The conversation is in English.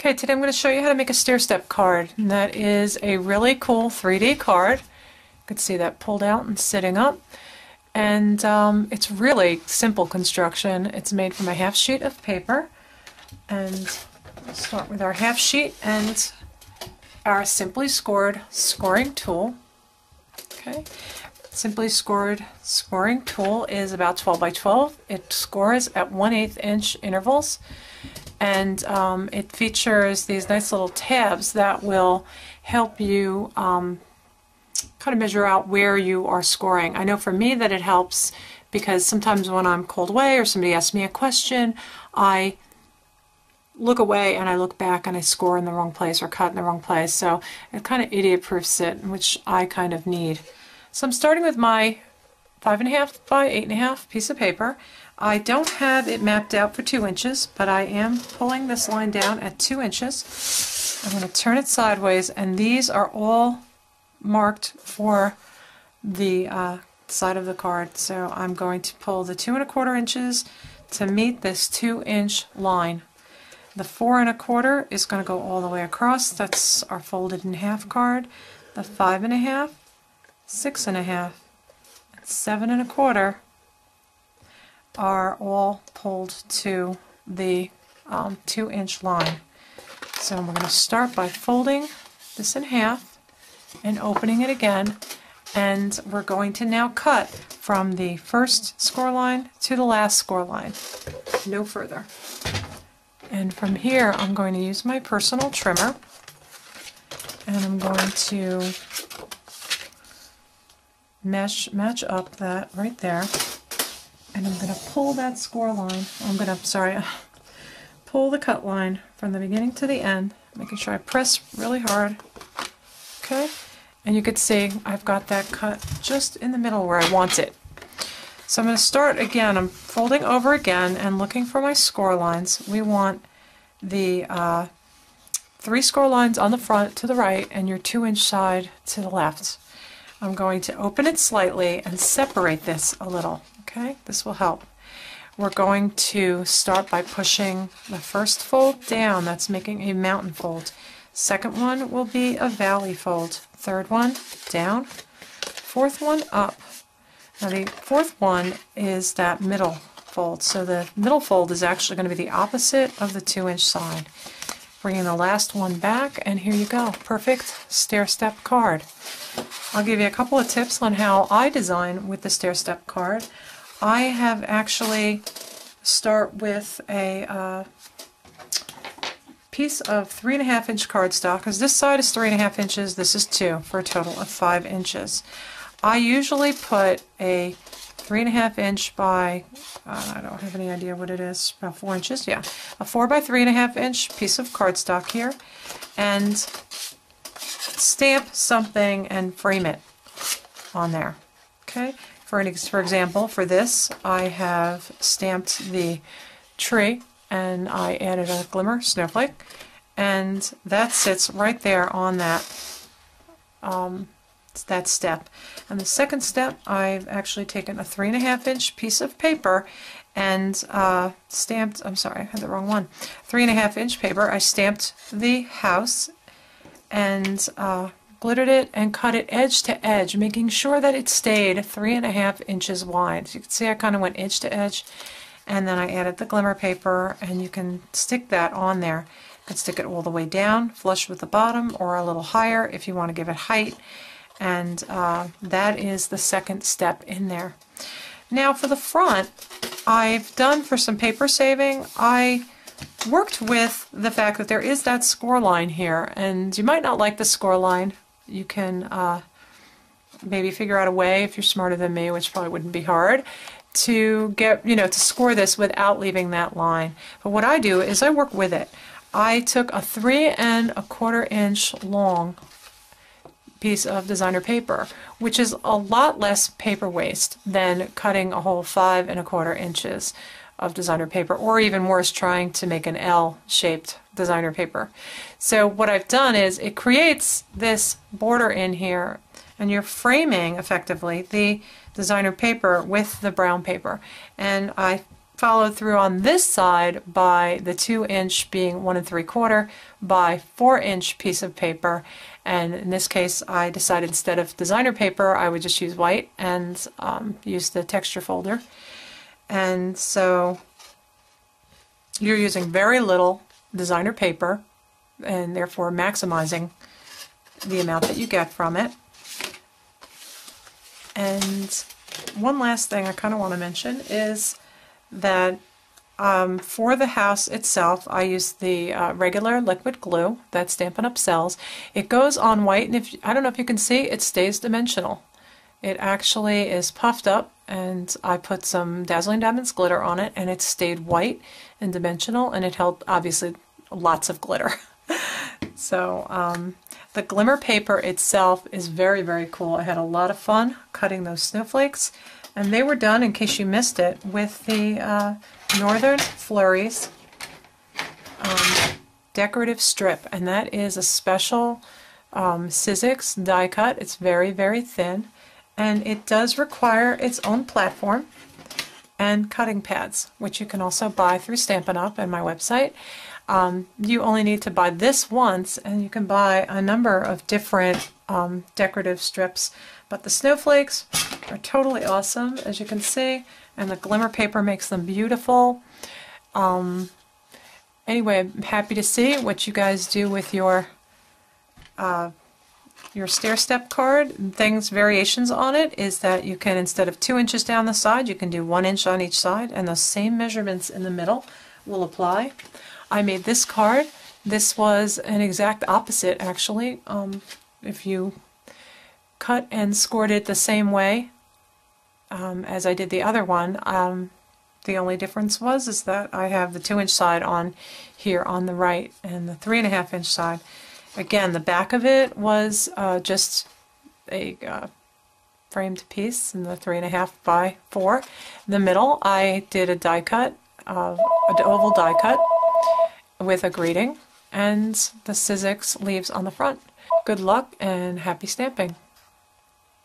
Okay, today I'm going to show you how to make a stair step card. And that is a really cool 3D card. You can see that pulled out and sitting up. And it's really simple construction. It's made from a half sheet of paper. And we'll start with our half sheet and our simply scored scoring tool. Okay, simply scored scoring tool is about 12 by 12. It scores at 1/8 inch intervals. And it features these nice little tabs that will help you kind of measure out where you are scoring. I know for me that it helps because sometimes when I'm called away or somebody asks me a question, I look away and I look back and I score in the wrong place or cut in the wrong place. So it kind of idiot proofs it, which I kind of need. So I'm starting with my 5.5 by 8.5 piece of paper. I don't have it mapped out for 2 inches, but I am pulling this line down at 2 inches. I'm going to turn it sideways, and these are all marked for the side of the card. So I'm going to pull the 2 1/4 inches to meet this 2-inch line. The 4 1/4 is going to go all the way across. That's our folded in half card. The 5.5, 6.5, and 7 1/4 are all pulled to the 2-inch line. So we're going to start by folding this in half and opening it again, and we're going to now cut from the first score line to the last score line, no further. And from here I'm going to use my personal trimmer, and I'm going to match up that right there. And I'm going to pull that score line, pull the cut line from the beginning to the end, making sure I press really hard. Okay, and you can see I've got that cut just in the middle where I want it. So I'm going to start again. I'm folding over again and looking for my score lines. We want the 3 score lines on the front to the right and your 2-inch side to the left. I'm going to open it slightly and separate this a little. Okay, this will help. We're going to start by pushing the first fold down. That's making a mountain fold. Second one will be a valley fold. Third one down. Fourth one up. Now the fourth one is that middle fold. So the middle fold is actually going to be the opposite of the 2-inch side. Bringing the last one back, and here you go. Perfect stair step card. I'll give you a couple of tips on how I design with the stair step card. I have actually start with a piece of 3.5 inch cardstock, because this side is 3.5 inches, this is 2, for a total of 5 inches. I usually put a 3.5 inch by, I don't have any idea what it is, about 4 inches, yeah, a 4 by 3.5 inch piece of cardstock here, and stamp something and frame it on there. Okay, for example, for this I have stamped the tree and I added a glimmer snowflake, and that sits right there on that step. And the second step, I've actually taken a 3.5 inch piece of paper and stamped, I'm sorry, I had the wrong one, 3.5 inch paper. I stamped the house and glittered it and cut it edge to edge, making sure that it stayed 3.5 inches wide. So you can see I kind of went edge to edge, and then I added the glimmer paper, and you can stick that on there. You can stick it all the way down, flush with the bottom, or a little higher if you want to give it height. And that is the second step in there. Now for the front, I've done for some paper saving, I worked with the fact that there is that score line here, and you might not like the score line. You can maybe figure out a way, if you're smarter than me, which probably wouldn't be hard, to get, to score this without leaving that line. But what I do is I work with it. I took a 3 1/4 inch long piece of designer paper, which is a lot less paper waste than cutting a whole 5 1/4 inches of designer paper, or even worse, trying to make an L-shaped designer paper. So what I've done is it creates this border in here, and you're framing effectively the designer paper with the brown paper. And I followed through on this side by the 2-inch being 1 3/4 by 4-inch piece of paper, and in this case I decided instead of designer paper I would just use white and use the texture folder. And so you're using very little designer paper and therefore maximizing the amount that you get from it. And one last thing I kind of want to mention is that for the house itself I use the regular liquid glue that's Stampin' Up! Sells. It goes on white, and I don't know if you can see, it stays dimensional. It actually is puffed up, and I put some Dazzling Diamonds glitter on it and it stayed white and dimensional, and it held obviously lots of glitter. So the glimmer paper itself is very, very cool. I had a lot of fun cutting those snowflakes, and they were done, in case you missed it, with the Northern Flurries decorative strip, and that is a special Sizzix die cut. It's very, very thin, and it does require its own platform and cutting pads, which you can also buy through Stampin' Up! And my website. You only need to buy this once, and you can buy a number of different decorative strips, but the snowflakes are totally awesome, as you can see, and the glimmer paper makes them beautiful. Anyway, I'm happy to see what you guys do with your stair step card. Variations on it is that you can, instead of 2 inches down the side, you can do 1 inch on each side, and those same measurements in the middle will apply. I made this card. This was an exact opposite, actually. If you cut and scored it the same way as I did the other one, the only difference is that I have the 2-inch side on here on the right and the 3.5-inch side. Again, the back of it was just a framed piece in the 3.5 by 4. In the middle, I did a die cut, an oval die cut with a greeting, and the Sizzix leaves on the front. Good luck and happy stamping!